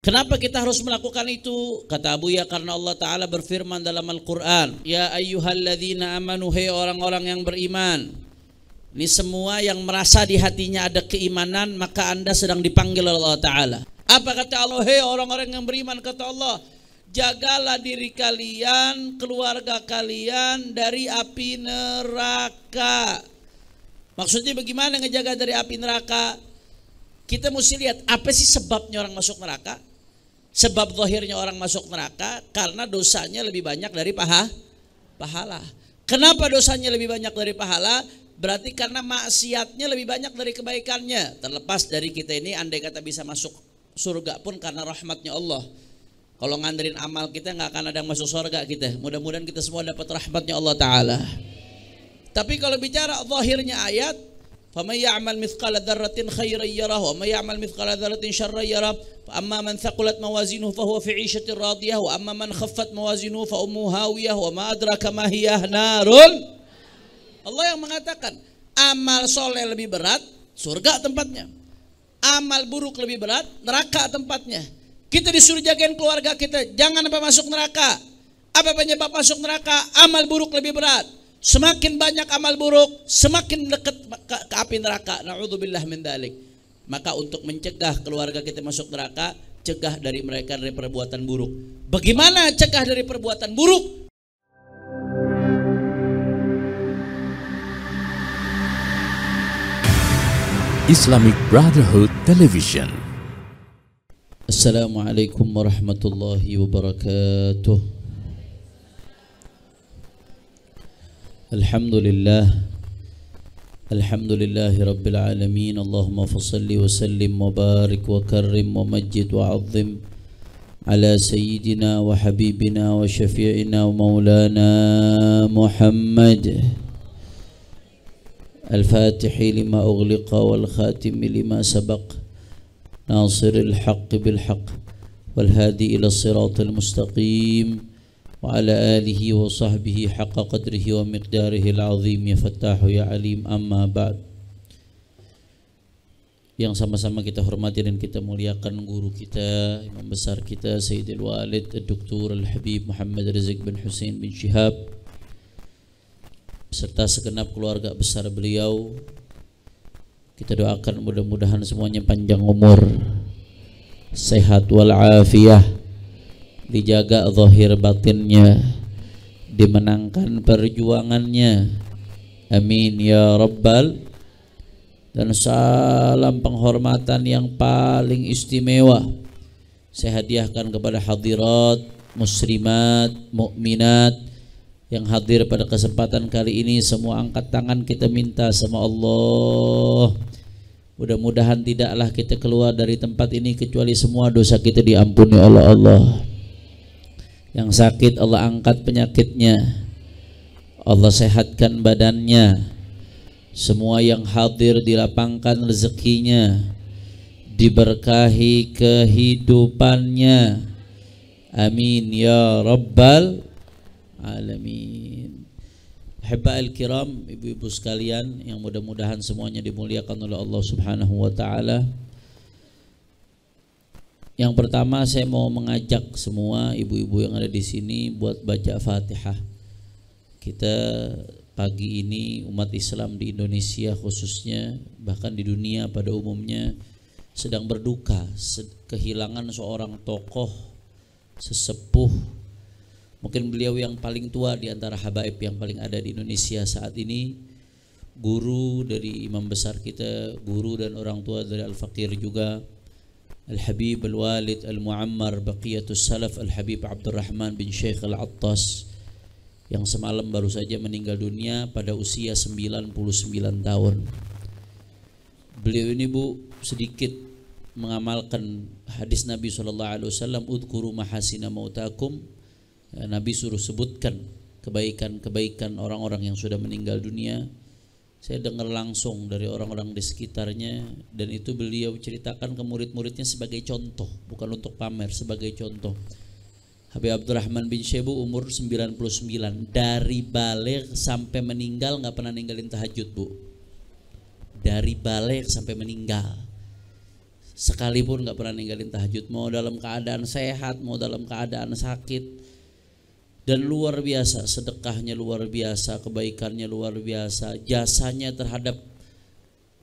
Kenapa kita harus melakukan itu? Kata Abuya, karena Allah Ta'ala berfirman dalam Al-Quran, ya ayyuhalladzina amanu, hei orang-orang yang beriman. Ini semua yang merasa di hatinya ada keimanan, maka anda sedang dipanggil oleh Allah Ta'ala. Apa kata Allah? Hei orang-orang yang beriman, kata Allah, jagalah diri kalian, keluarga kalian dari api neraka. Maksudnya bagaimana ngejaga dari api neraka? Kita mesti lihat apa sih sebabnya orang masuk neraka. Sebab zahirnya orang masuk neraka karena dosanya lebih banyak dari pahala. Kenapa dosanya lebih banyak dari pahala? Berarti karena maksiatnya lebih banyak dari kebaikannya. Terlepas dari kita ini andai kata bisa masuk surga pun karena rahmatnya Allah. Kalau ngandarin amal kita nggak akan ada yang masuk surga kita. Mudah-mudahan kita semua dapat rahmatnya Allah Ta'ala. Tapi kalau bicara zahirnya ayat, faman ya'mal mithqala dzarratin khairan yarah wa may ya'mal mithqala dzarratin syarran yarah. Fa amma man thaqulat mawazinuhu fa huwa fi 'ishatin radiyah wa amma man khaffat mawazinuhu fa ummuhu hawiyah wa ma adraka ma hiya narun. Allah yang mengatakan amal soleh lebih berat, surga tempatnya. Amal buruk lebih berat, neraka tempatnya. Kita disuruh jagain keluarga kita, jangan sampai masuk neraka. Apa penyebab masuk neraka? Amal buruk lebih berat. Semakin banyak amal buruk, semakin dekat ke api neraka. Na'udzubillah min dzalik. Maka untuk mencegah keluarga kita masuk neraka, cegah dari mereka dari perbuatan buruk. Bagaimana cegah dari perbuatan buruk? Islamic Brotherhood Television. Assalamualaikum warahmatullahi wabarakatuh. Alhamdulillahi rabbil alamin. Allahumma fassalli wa sallim wa barik wa karrim wa majid wa azim ala sayyidina wa habibina wa syafi'ina wa maulana Muhammad الفاتح لما أغلق والخاتم لما سبق ناصر الحق بالحق والهادي إلى الصراط المستقيم وعلى آله وصحبه حق قدره ومقداره العظيم يا فتاح يا عليم. أما بعد. Yang sama-sama kita hormati dan kita muliakan guru kita, imam besar kita, Sayyidil Walid Dr. Al-Habib Muhammad Rizq bin Hussein bin Syihab, serta segenap keluarga besar beliau. Kita doakan mudah-mudahan semuanya panjang umur, sehat walafiat, dijaga zahir batinnya, dimenangkan perjuangannya. Amin ya rabbal. Dan salam penghormatan yang paling istimewa saya hadiahkan kepada hadirat muslimat, mukminat yang hadir pada kesempatan kali ini. Semua angkat tangan, kita minta sama Allah, mudah-mudahan tidaklah kita keluar dari tempat ini kecuali semua dosa kita diampuni oleh Allah. Yang sakit Allah angkat penyakitnya, Allah sehatkan badannya. Semua yang hadir dilapangkan rezekinya, diberkahi kehidupannya. Amin ya rabbal alamin. Ahibba'il kiram, ibu-ibu sekalian yang mudah-mudahan semuanya dimuliakan oleh Allah Subhanahu wa taala. Yang pertama saya mau mengajak semua ibu-ibu yang ada di sini buat baca Fatihah. Kita pagi ini umat Islam di Indonesia khususnya, bahkan di dunia pada umumnya sedang berduka kehilangan seorang tokoh sesepuh. Mungkin beliau yang paling tua di antara habaib yang paling ada di Indonesia saat ini, guru dari imam besar kita, guru dan orang tua dari Al-Faqir juga, Al-Habib Al-Walid Al-Muammar Baqiyatus Salaf Al-Habib Abdurrahman bin Syekh Al-Attas, yang semalam baru saja meninggal dunia pada usia 99 tahun. Beliau ini Bu sedikit mengamalkan hadis Nabi SAW, udhkuru mahasina mautakum. Nabi suruh sebutkan kebaikan-kebaikan orang-orang yang sudah meninggal dunia. Saya dengar langsung dari orang-orang di sekitarnya, dan itu beliau ceritakan ke murid-muridnya sebagai contoh, bukan untuk pamer, sebagai contoh. Habib Abdurrahman bin Syekh umur 99, dari baligh sampai meninggal nggak pernah ninggalin tahajud Bu. Dari baligh sampai meninggal sekalipun nggak pernah ninggalin tahajud, mau dalam keadaan sehat, mau dalam keadaan sakit. Dan luar biasa, sedekahnya luar biasa, kebaikannya luar biasa, jasanya terhadap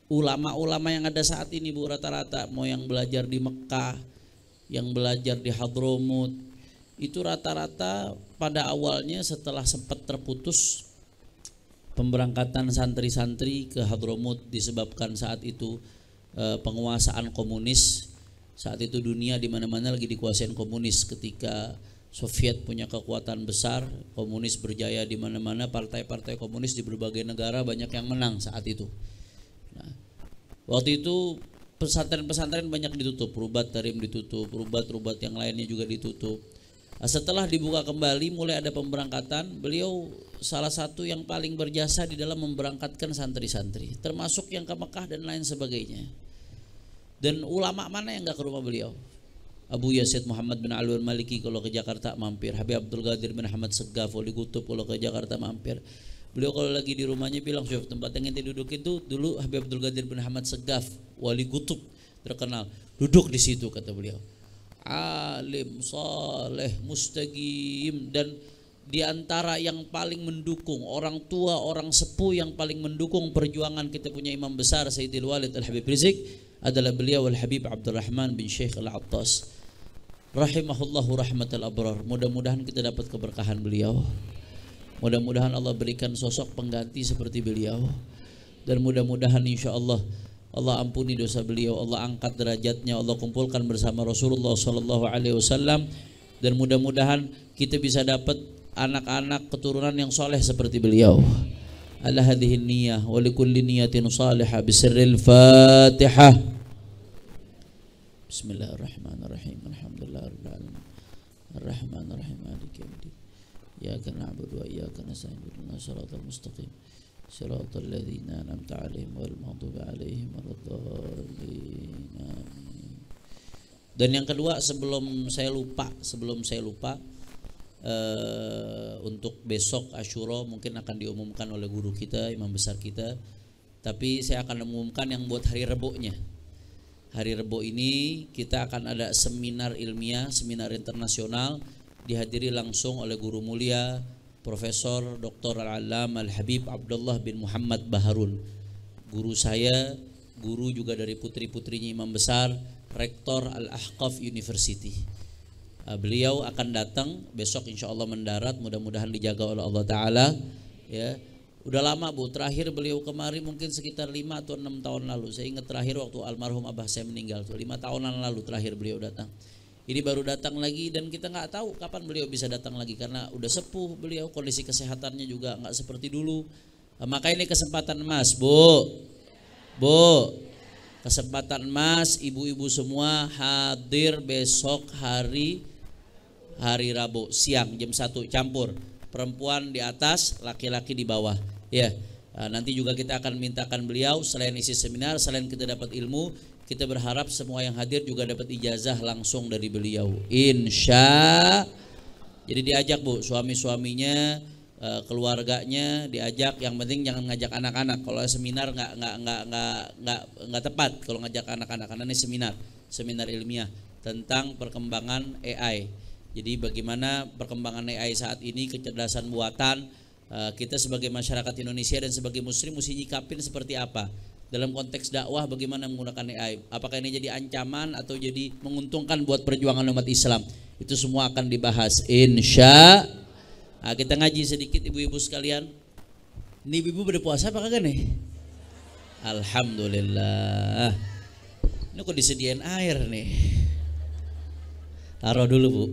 ulama-ulama yang ada saat ini Bu, rata-rata mau yang belajar di Mekah, yang belajar di Hadramut, itu rata-rata pada awalnya setelah sempat terputus pemberangkatan santri-santri ke Hadramut disebabkan saat itu penguasaan komunis. Saat itu dunia di mana-mana lagi dikuasain komunis. Ketika Soviet punya kekuatan besar, komunis berjaya di mana-mana, partai-partai komunis di berbagai negara banyak yang menang saat itu. Nah, waktu itu pesantren-pesantren banyak ditutup, Rubat Tarim ditutup, rubat-rubat yang lainnya juga ditutup. Nah, setelah dibuka kembali mulai ada pemberangkatan, beliau salah satu yang paling berjasa di dalam memberangkatkan santri-santri, termasuk yang ke Mekah dan lain sebagainya. Dan ulama mana yang gak ke rumah beliau? Abu Yazid Muhammad bin Ali Al-Maliki kalau ke Jakarta mampir, Habib Abdul Qadir bin Ahmad Segaf Wali Kutub kalau ke Jakarta mampir. Beliau kalau lagi di rumahnya bilang, "Syuf, tempat yang ente duduk itu dulu Habib Abdul Qadir bin Ahmad Segaf Wali Kutub terkenal, duduk di situ," kata beliau. Alim, saleh, mustaqim, dan di antara yang paling mendukung, orang tua, orang sepuh yang paling mendukung perjuangan kita punya imam besar Sayyidil Walid Al-Habib Rizik adalah beliau Al-Habib Abdurrahman bin Syekh Al-Attas rahimahullahu rahmatal abrar. Mudah-mudahan kita dapat keberkahan beliau. Mudah-mudahan Allah berikan sosok pengganti seperti beliau. Dan mudah-mudahan insyaallah Allah ampuni dosa beliau, Allah angkat derajatnya, Allah kumpulkan bersama Rasulullah sallallahu alaihi wasallam, dan mudah-mudahan kita bisa dapat anak-anak keturunan yang soleh seperti beliau. Ala hadhihi niyyah wa likulli niyatin salihah bisirril Fatihah. Bismillahirrahmanirrahim. Alhamdulillahirabbil alamin. Arrahmanirrahim. Maliki yaumiddin. Iyyaka na'budu wa iyyaka nasta'in. Ihdinas siratal mustaqim. Siratal ladzina an'amta 'alaihim ghairil maghdubi 'alaihim waladdallin. Dan yang kedua, sebelum saya lupa untuk besok Asyura mungkin akan diumumkan oleh guru kita, imam besar kita. Tapi saya akan mengumumkan yang buat hari Rebo-nya. Hari Rebo ini kita akan ada seminar ilmiah, seminar internasional, dihadiri langsung oleh guru mulia Profesor Dr. Al-Allam Al-Habib Abdullah bin Muhammad Baharun. Guru saya, guru juga dari putri-putrinya imam besar, Rektor Al-Ahqaf University. Beliau akan datang besok insya Allah mendarat, mudah-mudahan dijaga oleh Allah Ta'ala ya. Udah lama Bu, terakhir beliau kemari mungkin sekitar 5 atau 6 tahun lalu. Saya ingat terakhir waktu almarhum abah saya meninggal tuh, 5 tahunan lalu terakhir beliau datang. Ini baru datang lagi dan kita nggak tahu kapan beliau bisa datang lagi karena udah sepuh beliau, kondisi kesehatannya juga nggak seperti dulu. Maka ini kesempatan emas Bu, kesempatan emas, ibu-ibu semua hadir besok hari Rabu siang jam 1 campur, perempuan di atas, laki-laki di bawah ya. Nanti juga kita akan mintakan beliau selain isi seminar, selain kita dapat ilmu, kita berharap semua yang hadir juga dapat ijazah langsung dari beliau insya. Jadi diajak Bu, suami-suaminya, keluarganya diajak. Yang penting jangan ngajak anak-anak. Kalau seminar nggak tepat kalau ngajak anak-anak, karena ini seminar ilmiah tentang perkembangan AI. Jadi bagaimana perkembangan AI saat ini, kecerdasan buatan, kita sebagai masyarakat Indonesia dan sebagai muslim mesti nyikapin seperti apa dalam konteks dakwah, bagaimana menggunakan AI. Apakah ini jadi ancaman atau jadi menguntungkan buat perjuangan umat Islam? Itu semua akan dibahas insya. Kita ngaji sedikit ibu-ibu sekalian. Ini ibu-ibu berpuasa apa kagak nih? Alhamdulillah. Ini kok disediain air nih. Taruh dulu Bu.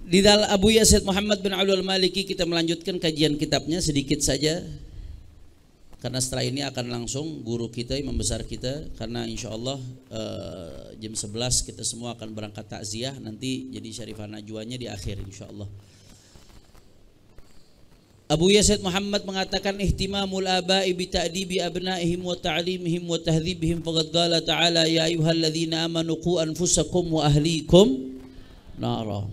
Di dalam Abu Yazid Muhammad bin Ali Al-Maliki kita melanjutkan kajian kitabnya sedikit saja, karena setelah ini akan langsung guru kita, imam besar kita, karena insya Allah jam 11 kita semua akan berangkat takziah, nanti jadi Syarifah Najwanya di akhir insya Allah. Abu Yazid Muhammad mengatakan ihtimamul aba'i bi ta'dibi abna'ihim wa ta'limihim wa tahdhibihim, faqad qala ta'ala ya ayyuhalladzina amanu qu anfusakum wa ahlikum nara.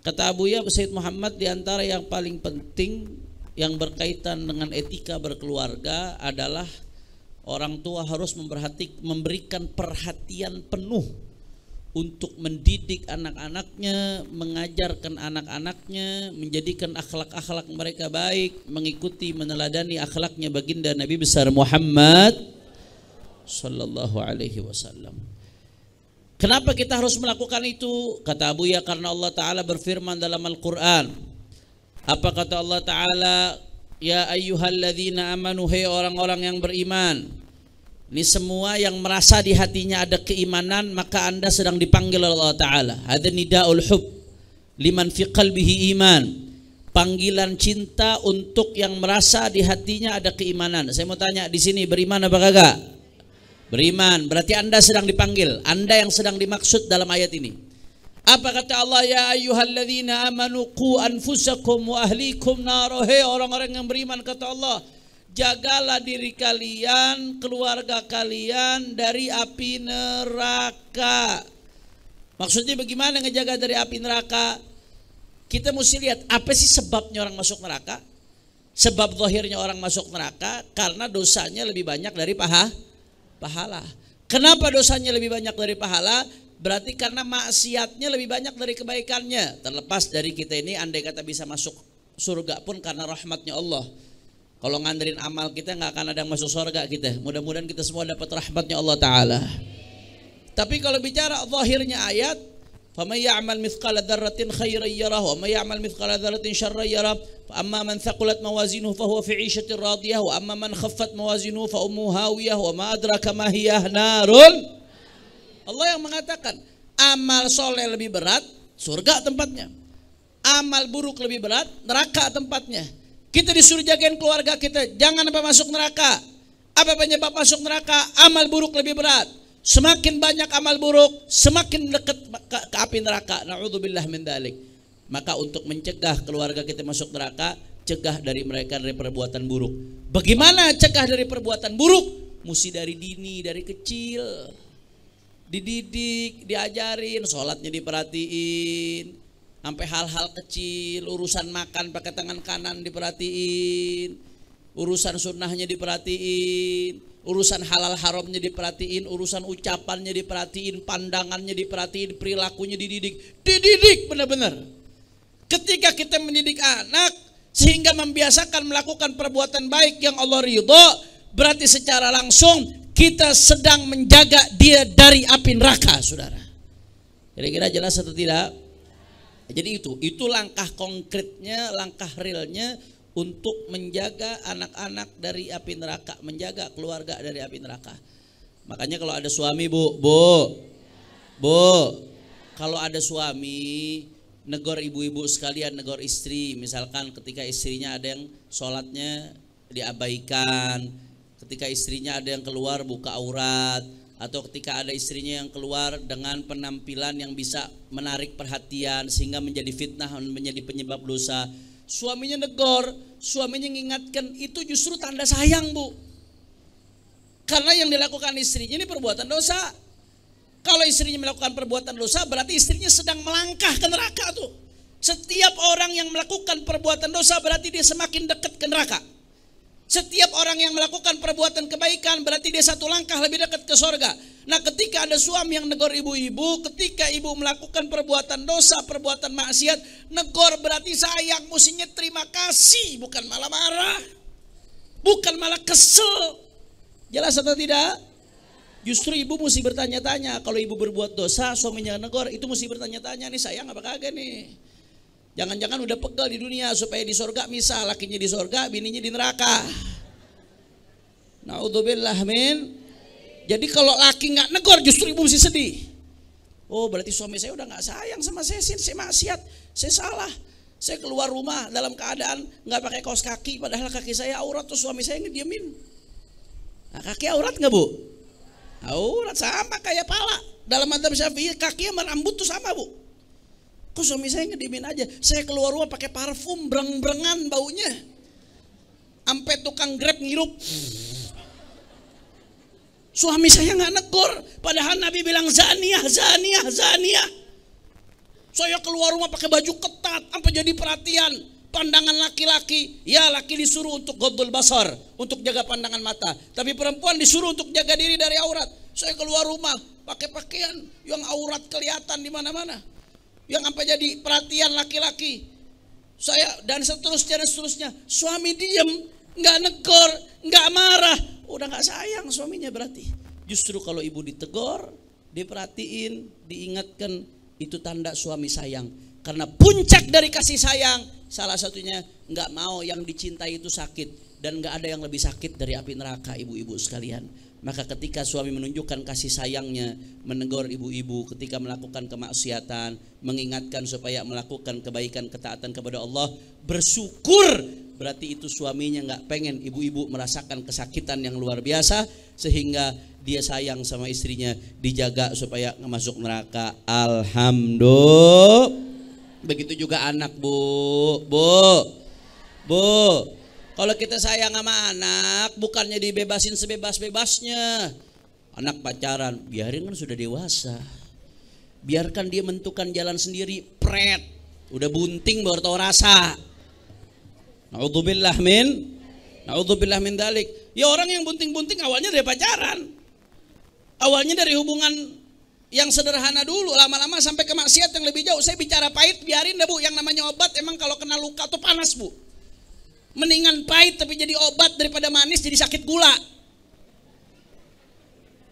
Kata Abu Yazid Muhammad, di antara yang paling penting yang berkaitan dengan etika berkeluarga adalah orang tua harus memberikan perhatian penuh untuk mendidik anak-anaknya, mengajarkan anak-anaknya, menjadikan akhlak-akhlak mereka baik, mengikuti meneladani akhlaknya baginda Nabi besar Muhammad sallallahu alaihi wasallam. Kenapa kita harus melakukan itu? Kata Buya, karena Allah Ta'ala berfirman dalam Al-Quran. Apa kata Allah Ta'ala? Ya ayyuhalladzina amanu, hei orang-orang yang beriman. Ini semua yang merasa di hatinya ada keimanan, maka anda sedang dipanggil oleh Allah Ta'ala. Ada nida'ul hub liman fi qalbihi iman. Panggilan cinta untuk yang merasa di hatinya ada keimanan. Saya mau tanya, di sini beriman apa kagak? Beriman, berarti anda sedang dipanggil. Anda yang sedang dimaksud dalam ayat ini. Apa kata Allah? Ya ayyuhalladzina amanu qu anfusakum wa ahlikum nar. Hei orang-orang yang beriman, kata Allah, jagalah diri kalian, keluarga kalian dari api neraka. Maksudnya bagaimana ngejaga dari api neraka? Kita mesti lihat apa sih sebabnya orang masuk neraka. Sebab zahirnya orang masuk neraka karena dosanya lebih banyak dari pahala. Kenapa dosanya lebih banyak dari pahala? Berarti karena maksiatnya lebih banyak dari kebaikannya. Terlepas dari kita ini andai kata bisa masuk surga pun karena rahmatnya Allah. Kalau ngandarin amal kita nggak akan ada yang masuk surga kita. Mudah-mudahan kita semua dapat rahmatnya Allah Ta'ala. Tapi kalau bicara zahirnya ayat, faman ya'mal mithqala dzarratin khairan yarah wa may ya'mal mithqala dzarratin syarran yarah. Amma man thaqulat mawazinuhu fahuwa fi 'ishatin radiyah wa amma man khaffat mawazinuhu fa ummuhu hawiyah wa ma adraka ma hiya narun. Allah yang mengatakan amal soleh lebih berat, surga tempatnya. Amal buruk lebih berat, neraka tempatnya. Kita disuruh jagain keluarga kita, jangan sampai masuk neraka. Apa penyebab masuk neraka? Amal buruk lebih berat. Semakin banyak amal buruk, semakin dekat ke api neraka. Na'udzubillah min dzalik. Maka untuk mencegah keluarga kita masuk neraka, cegah dari mereka dari perbuatan buruk. Bagaimana cegah dari perbuatan buruk? Mesti dari dini, dari kecil. Dididik, diajarin, sholatnya diperhatiin, sampai hal-hal kecil, urusan makan pakai tangan kanan diperhatiin, urusan sunnahnya diperhatiin, urusan halal haramnya diperhatiin, urusan ucapannya diperhatiin, pandangannya diperhatiin, perilakunya dididik benar-benar. Ketika kita mendidik anak sehingga membiasakan melakukan perbuatan baik yang Allah ridho, berarti secara langsung kita sedang menjaga dia dari api neraka, saudara. Kira-kira jelas atau tidak? Jadi itu langkah konkretnya, langkah realnya untuk menjaga anak-anak dari api neraka, menjaga keluarga dari api neraka. Makanya kalau ada suami, Bu, kalau ada suami, negor ibu-ibu sekalian, negor istri. Misalkan ketika istrinya ada yang sholatnya diabaikan, ketika istrinya ada yang keluar buka aurat, atau ketika ada istrinya yang keluar dengan penampilan yang bisa menarik perhatian sehingga menjadi fitnah, menjadi penyebab dosa, suaminya negor, suaminya mengingatkan, itu justru tanda sayang, Bu. Karena yang dilakukan istrinya ini perbuatan dosa. Kalau istrinya melakukan perbuatan dosa, berarti istrinya sedang melangkah ke neraka tuh. Setiap orang yang melakukan perbuatan dosa berarti dia semakin dekat ke neraka. Setiap orang yang melakukan perbuatan kebaikan berarti dia satu langkah lebih dekat ke surga. Nah, ketika ada suami yang negor ibu-ibu, ketika ibu melakukan perbuatan dosa, perbuatan maksiat, negor berarti sayang, mestinya terima kasih, bukan malah marah, bukan malah kesel. Jelas atau tidak? Justru ibu mesti bertanya-tanya. Kalau ibu berbuat dosa, suaminya negor, itu mesti bertanya-tanya, nih sayang apa kagak nih? Jangan-jangan udah pegel di dunia supaya di surga misal lakinya di surga, bininya di neraka. Na'udzubillah min. Jadi kalau laki nggak negor justru ibu mesti sedih. Oh, berarti suami saya udah nggak sayang sama saya maksiat, saya salah. Saya keluar rumah dalam keadaan nggak pakai kaos kaki, padahal kaki saya aurat, tuh suami saya ngediemin. Nah, kaki aurat nggak, Bu? Aurat, sama kayak pala. Dalam madzhab Syafi'i kaki sama rambut tuh sama, Bu. Kok suami saya ngediemin aja? Saya keluar rumah pakai parfum, breng-brengan baunya. Sampai tukang Grab ngirup. Suami saya nggak negor, padahal Nabi bilang zaniyah. Saya keluar rumah pakai baju ketat, sampai jadi perhatian. pandangan laki-laki, ya laki disuruh untuk ghaddul basar, untuk jaga pandangan mata. Tapi perempuan disuruh untuk jaga diri dari aurat. Saya keluar rumah pakai pakaian yang aurat kelihatan di mana-mana, yang sampai jadi perhatian laki-laki. Saya dan seterusnya. Suami diem, nggak negor, nggak marah, udah nggak sayang suaminya berarti. Justru kalau ibu ditegur, diperhatiin, diingatkan, itu tanda suami sayang. Karena puncak dari kasih sayang, salah satunya nggak mau yang dicintai itu sakit, dan nggak ada yang lebih sakit dari api neraka, ibu-ibu sekalian. Maka ketika suami menunjukkan kasih sayangnya, menegur ibu-ibu ketika melakukan kemaksiatan, mengingatkan supaya melakukan kebaikan, ketaatan kepada Allah, bersyukur, berarti itu suaminya nggak pengen ibu-ibu merasakan kesakitan yang luar biasa, sehingga dia sayang sama istrinya, dijaga supaya nggak masuk neraka. Alhamdulillah. Begitu juga anak, Bu. Kalau kita sayang sama anak, bukannya dibebasin sebebas-bebasnya. Anak pacaran, biarin kan sudah dewasa. Biarkan dia menentukan jalan sendiri, pret. Udah bunting baru tahu rasa. Na'udzubillah min dalik. Ya orang yang bunting-bunting awalnya dari pacaran. Awalnya dari hubungan yang sederhana dulu, lama-lama sampai ke maksiat yang lebih jauh. Saya bicara pahit, biarin dah Bu. Yang namanya obat emang kalau kena luka tuh panas Bu. Mendingan pahit tapi jadi obat daripada manis jadi sakit gula.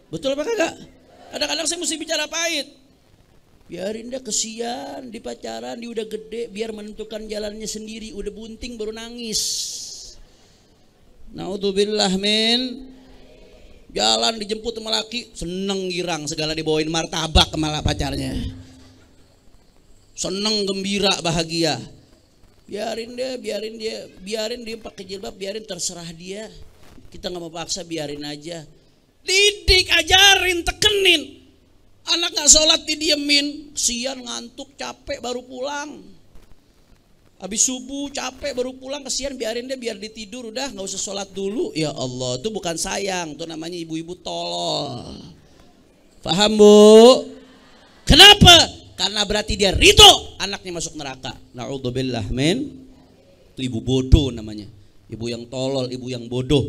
Betul apa kagak? Kadang-kadang saya mesti bicara pahit. Biarin dah, kesian di pacaran, dia udah gede, biar menentukan jalannya sendiri. Udah bunting baru nangis. Na'udzubillah min. Jalan dijemput sama laki, seneng girang, segala dibawain martabak ke malah pacarnya. Seneng, gembira, bahagia. Biarin dia pakai jilbab, biarin, terserah dia. Kita nggak mau paksa, biarin aja. Didik, ajarin, tekenin. Anak nggak sholat didiemin, kesian, ngantuk, capek baru pulang. Habis subuh capek baru pulang, kesian, biarin deh, biar ditidur, udah nggak usah sholat dulu. Ya Allah, itu bukan sayang, itu namanya ibu-ibu tolol. Paham Bu? Kenapa? Karena berarti dia ridho anaknya masuk neraka. Na'udzubillah min. Itu ibu bodoh namanya. Ibu yang tolol, ibu yang bodoh.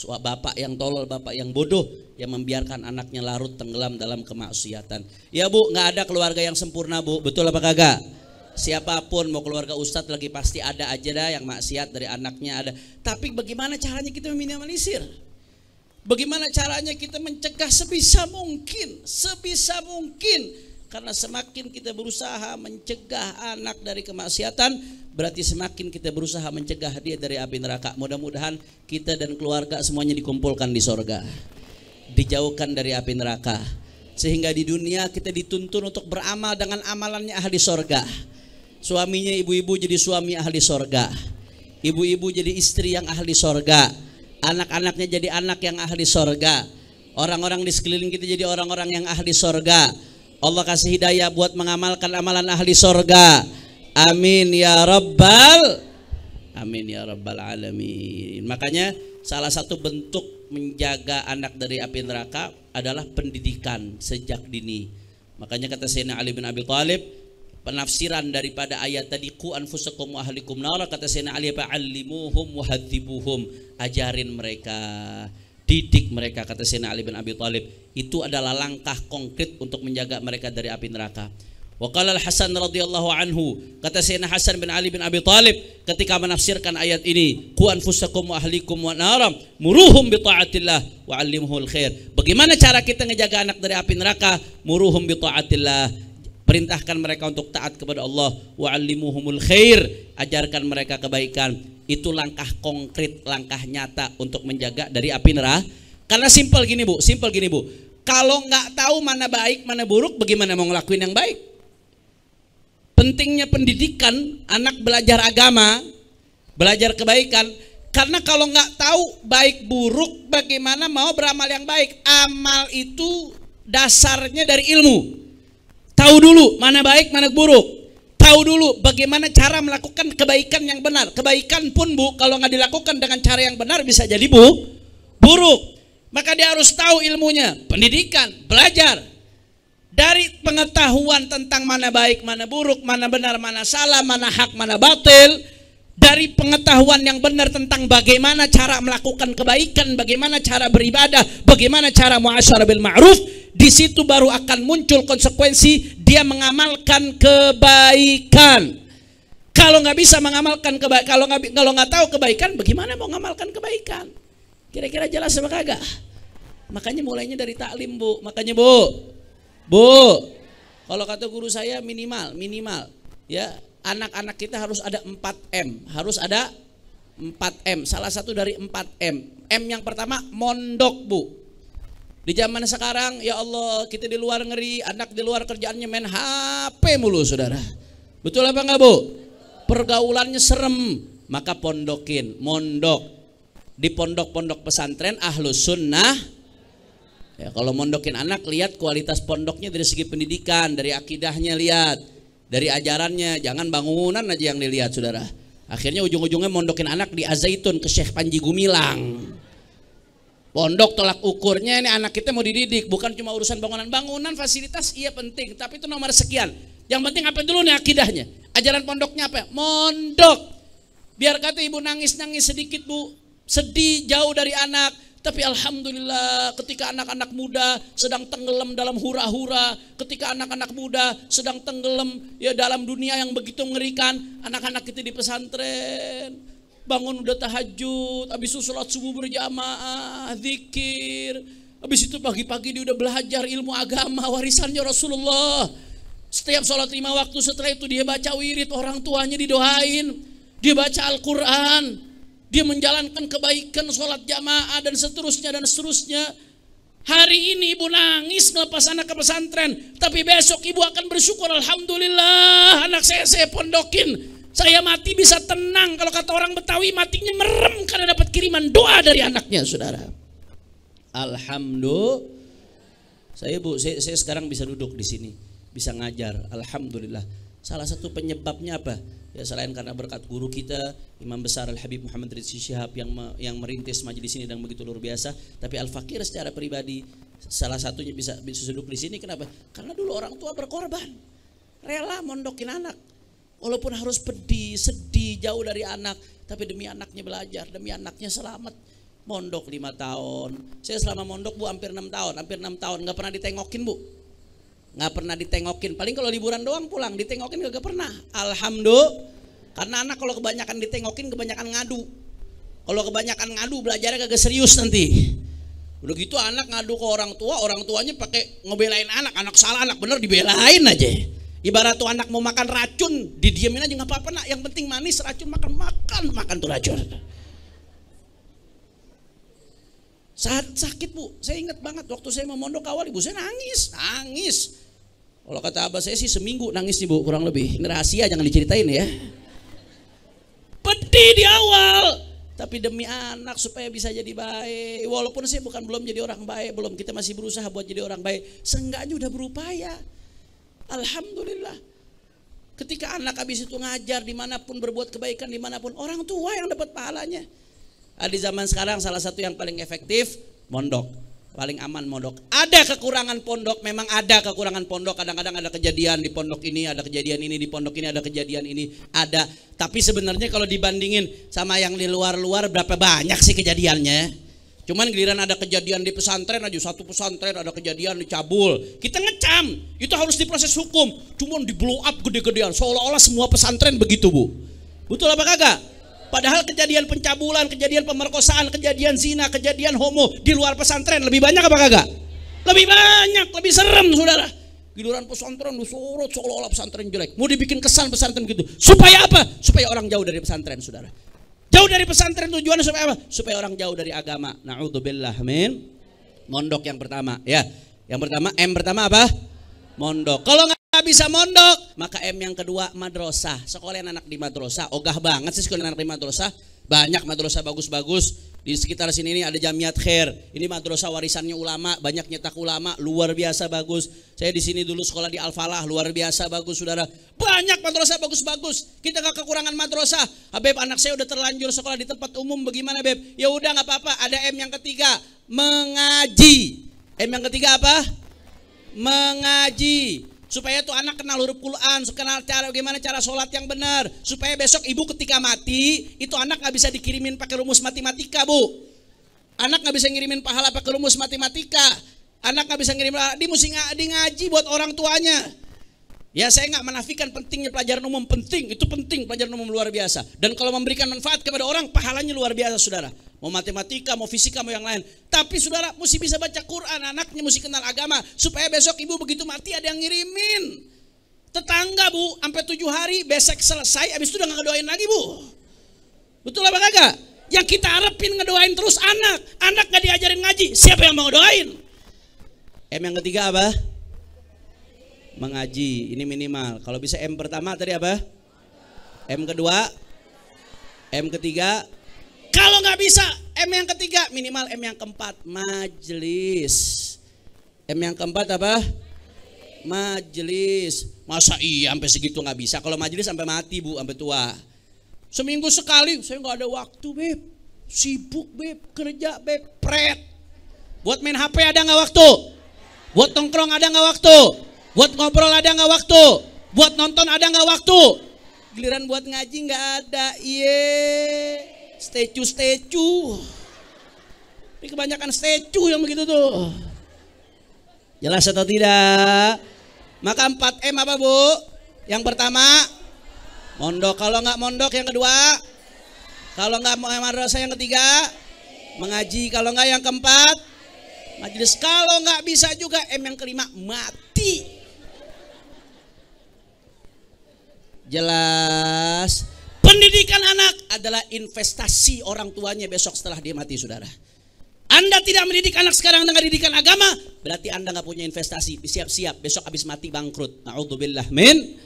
Bapak yang tolol, bapak yang bodoh, yang membiarkan anaknya larut tenggelam dalam kemaksiatan. Ya Bu, nggak ada keluarga yang sempurna Bu, betul apa kagak? Siapapun, mau keluarga ustadz lagi pasti ada aja dah yang maksiat dari anaknya ada. Tapi bagaimana caranya kita meminimalisir? Bagaimana caranya kita mencegah sebisa mungkin? Karena semakin kita berusaha mencegah anak dari kemaksiatan, berarti semakin kita berusaha mencegah dia dari api neraka. Mudah-mudahan kita dan keluarga semuanya dikumpulkan di sorga, dijauhkan dari api neraka, sehingga di dunia kita dituntun untuk beramal dengan amalannya ahli sorga. Suaminya ibu-ibu jadi suami ahli sorga, ibu-ibu jadi istri yang ahli sorga, anak-anaknya jadi anak yang ahli sorga, orang-orang di sekeliling kita jadi orang-orang yang ahli sorga. Allah kasih hidayah buat mengamalkan amalan ahli sorga. Amin ya rabbal alamin. Makanya salah satu bentuk menjaga anak dari api neraka adalah pendidikan sejak dini. Makanya kata Sayyidina Ali bin Abi Thalib, penafsiran daripada ayat tadi, qu anfusakum wa ahlikum nar, kata Sayyidina Ali, fa'allimuhum wa hadzibuhum, ajarin mereka, didik mereka, kata Sayyidina Ali bin Abi Thalib. Itu adalah langkah konkret untuk menjaga mereka dari api neraka. Wa qala Al-Hasan radhiyallahu anhu, kata Sayyidina Hasan bin Ali bin Abi Thalib ketika menafsirkan ayat ini, qu anfusakum wa ahlikum wa nar, muruhum bi taatillah wa 'allimhul khair. Bagaimana cara kita ngejaga anak dari api neraka? Muruhum bi taatillah, perintahkan mereka untuk taat kepada Allah, wa 'allimuhumul khair, ajarkan mereka kebaikan. Itu langkah konkret, langkah nyata untuk menjaga dari api neraka. Karena simpel gini Bu, kalau nggak tahu mana baik mana buruk, bagaimana mau ngelakuin yang baik? Pentingnya pendidikan, anak belajar agama, belajar kebaikan. Karena kalau nggak tahu baik buruk, bagaimana mau beramal yang baik? Amal itu dasarnya dari ilmu. Tahu dulu mana baik mana buruk. Tahu dulu bagaimana cara melakukan kebaikan yang benar. Kebaikan pun Bu, kalau nggak dilakukan dengan cara yang benar bisa jadi buruk. Maka dia harus tahu ilmunya, pendidikan, belajar. Dari pengetahuan tentang mana baik, mana buruk, mana benar, mana salah, mana hak, mana batil, dari pengetahuan yang benar tentang bagaimana cara melakukan kebaikan, bagaimana cara beribadah, bagaimana cara muasyarah bil ma'ruf, di situ baru akan muncul konsekuensi dia mengamalkan kebaikan. Kalau nggak bisa mengamalkan kebaikan, kalau nggak tahu kebaikan, bagaimana mau mengamalkan kebaikan? Kira-kira jelas apa kagak? Makanya mulainya dari taklim, Bu. Makanya Bu, kalau kata guru saya minimal ya, anak-anak kita harus ada 4M, harus ada 4M. Salah satu dari 4M. M yang pertama mondok, Bu. Di zaman sekarang ya Allah, kita di luar ngeri, anak di luar kerjaannya main HP mulu, saudara. Betul apa enggak, Bu? Pergaulannya serem, maka pondokin, mondok. Di pondok-pondok pesantren Ahlus Sunnah. Ya, kalau mondokin anak, lihat kualitas pondoknya dari segi pendidikan, dari akidahnya lihat, dari ajarannya, jangan bangunan aja yang dilihat, saudara. Akhirnya ujung-ujungnya mondokin anak di Azaitun ke Syekh Panji Gumilang. Pondok tolak ukurnya ini anak kita mau dididik, bukan cuma urusan bangunan fasilitas iya penting, tapi itu nomor sekian. Yang penting apa dulu nih akidahnya? Ajaran pondoknya apa? Mondok. Biar kata ibu nangis-nangis sedikit, Bu, sedih jauh dari anak, tapi alhamdulillah ketika anak-anak muda sedang tenggelam dalam hura-hura, ketika anak-anak muda sedang tenggelam ya dalam dunia yang begitu mengerikan, anak-anak kita di pesantren bangun udah tahajud, habis itu sholat subuh berjamaah, zikir, habis itu pagi-pagi dia udah belajar ilmu agama warisannya Rasulullah. Setiap sholat 5 waktu, setelah itu dia baca wirid, orang tuanya didoain, dia baca Al-Quran, dia menjalankan kebaikan, sholat jamaah dan seterusnya dan seterusnya. Hari ini ibu nangis melepas anak ke pesantren, tapi besok ibu akan bersyukur, alhamdulillah anak saya pondokin, saya mati bisa tenang. Kalau kata orang Betawi, matinya merem karena dapat kiriman doa dari anaknya, saudara. Alhamdulillah. Saya sekarang bisa duduk di sini, bisa ngajar, alhamdulillah. Salah satu penyebabnya apa? Ya selain karena berkat guru kita Imam besar Al-Habib Muhammad Ridzi Syihab yang merintis majelis ini dan begitu luar biasa, tapi Al-Fakir secara pribadi salah satunya bisa duduk di sini. Kenapa? Karena dulu orang tua berkorban, rela mondokin anak, walaupun harus pedih, sedih, jauh dari anak, tapi demi anaknya belajar, demi anaknya selamat. Mondok 5 tahun. Saya selama mondok, Bu, hampir 6 tahun nggak pernah ditengokin, Bu. Nggak pernah ditengokin, paling kalau liburan doang pulang, ditengokin gak pernah. Alhamdulillah. Karena anak kalau kebanyakan ditengokin, kebanyakan ngadu. Kalau kebanyakan ngadu, belajarnya kagak serius nanti. Udah gitu anak ngadu ke orang tua, orang tuanya pakai ngebelain anak salah, anak bener dibelain aja. Ibarat tuh anak mau makan racun, didiemin aja, nggak apa-apa nak, yang penting manis, racun makan tuh racun. Saat sakit, Bu, saya ingat banget waktu saya mau mondok awal, ibu saya nangis. Kalau kata abah saya sih seminggu nangis nih, Bu, kurang lebih. Ini rahasia, jangan diceritain ya. Pedih di awal, tapi demi anak supaya bisa jadi baik. Walaupun saya belum jadi orang baik, belum, kita masih berusaha buat jadi orang baik. Seenggaknya udah berupaya. Alhamdulillah. Ketika anak habis itu ngajar dimanapun, berbuat kebaikan dimanapun, orang tua yang dapat pahalanya. Di zaman sekarang salah satu yang paling efektif mondok, paling aman mondok. Ada kekurangan pondok, memang ada kekurangan pondok. Kadang-kadang ada kejadian di pondok ini, ada kejadian ini di pondok ini, ada kejadian ini, ada. Tapi sebenarnya kalau dibandingin sama yang di luar-luar, berapa banyak sih kejadiannya? Cuman giliran ada kejadian di pesantren aja, satu pesantren ada kejadian dicabul, kita ngecam, itu harus diproses hukum. Cuman di blow up gede-gedean, seolah-olah semua pesantren begitu, Bu. Betul apa kagak? Padahal kejadian pencabulan, kejadian pemerkosaan, kejadian zina, kejadian homo di luar pesantren lebih banyak apa kagak? Lebih banyak, lebih serem, saudara. Giliran pesantren disorot seolah-olah pesantren jelek. Mau dibikin kesan pesantren gitu. Supaya apa? Supaya orang jauh dari pesantren, saudara. Jauh dari pesantren tujuannya supaya apa? Supaya orang jauh dari agama. Na'udzubillah min. Mondok yang pertama, ya. Yang pertama, M pertama apa? Mondok. Kalau nggak bisa mondok, maka M yang kedua madrasah. Sekolahin anak di madrasah. Ogah banget sih sekolahin anak di madrasah. Banyak madrasah bagus-bagus. Di sekitar sini ini ada Jamiat Khair. Ini madrasah warisannya ulama, banyak nyetak ulama, luar biasa bagus. Saya di sini dulu sekolah di Al-Falah, luar biasa bagus, saudara. Banyak madrasah bagus-bagus. Kita gak kekurangan madrasah. Habib, anak saya udah terlanjur sekolah di tempat umum, bagaimana, Beb? Ya udah nggak apa-apa. Ada M yang ketiga, mengaji. M yang ketiga apa? Mengaji. supaya tuh anak kenal huruf Quran, kenal gimana cara sholat yang benar, supaya besok ibu ketika mati itu anak nggak bisa dikirimin pakai rumus matematika, Bu. Anak nggak bisa ngirimin pahala pakai rumus matematika. Anak nggak bisa ngirim, dia mesti ngaji buat orang tuanya. Ya saya nggak menafikan pentingnya pelajaran umum, penting, itu penting, pelajaran umum luar biasa. Dan kalau memberikan manfaat kepada orang, pahalanya luar biasa saudara. Mau matematika, mau fisika, mau yang lain. Tapi saudara mesti bisa baca Quran, anaknya mesti kenal agama. Supaya besok ibu begitu mati ada yang ngirimin. Tetangga Bu, sampai 7 hari, besek selesai, habis itu udah nggak ngedoain lagi Bu. Betul apa kagak? Yang kita harapin ngedoain terus anak nggak diajarin ngaji, siapa yang mau ngedoain? Yang ketiga apa? Mengaji, ini minimal. Kalau bisa M pertama tadi apa? M kedua, M ketiga. Kalau nggak bisa M yang ketiga, minimal M yang keempat, majelis. M yang keempat apa? Majelis. Masa iya sampai segitu nggak bisa? Kalau majelis sampai mati Bu, sampai tua. Seminggu sekali, saya nggak ada waktu Beb, sibuk Beb, kerja Beb, pret. Buat main HP ada nggak waktu? Buat nongkrong ada nggak waktu? Buat ngobrol ada nggak waktu? Buat nonton ada nggak waktu? Giliran buat ngaji nggak ada. Statue. Ini kebanyakan statue yang begitu tuh. Jelas atau tidak? Maka 4M apa Bu? Yang pertama mondok. Kalau nggak mondok yang kedua. Kalau nggak madrasah yang ketiga mengaji. Kalau nggak yang keempat majelis. Kalau nggak bisa juga M yang kelima mati. Jelas. Pendidikan anak adalah investasi orang tuanya besok setelah dia mati saudara. Anda tidak mendidik anak sekarang dengan didikan agama, berarti Anda nggak punya investasi. Siap-siap besok habis mati bangkrut. Na'udzubillah min.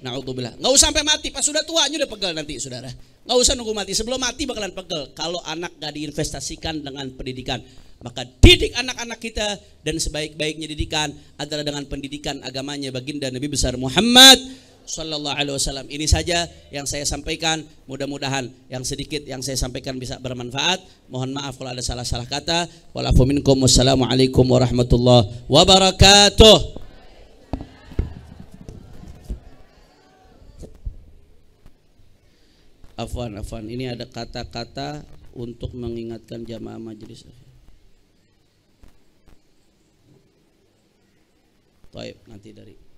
Na'udzubillah. Nggak usah sampai mati, pas sudah tuanya udah pegel nanti saudara. Nggak usah nunggu mati, sebelum mati bakalan pegel. Kalau anak nggak diinvestasikan dengan pendidikan, maka didik anak-anak kita, dan sebaik-baiknya didikan adalah dengan pendidikan agamanya baginda Nabi besar Muhammad Sallallahu Alaihi Wasallam. Ini saja yang saya sampaikan. Mudah-mudahan yang sedikit yang saya sampaikan bisa bermanfaat. Mohon maaf kalau ada salah-salah kata. Walafu minkum. Wassalamualaikum warahmatullahi wabarakatuh. Afwan. Ini ada kata-kata untuk mengingatkan jamaah majelis. Taib nanti dari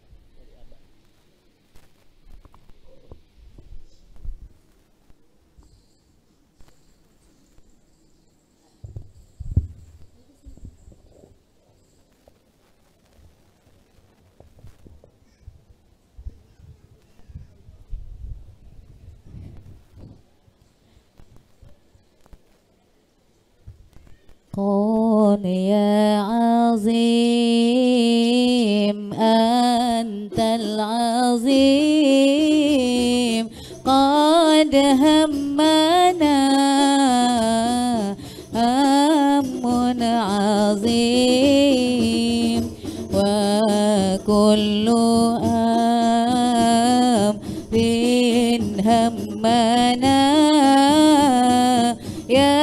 قل يا عظيم أنت العظيم قد همنا هم عظيم وكل أمر همنا يا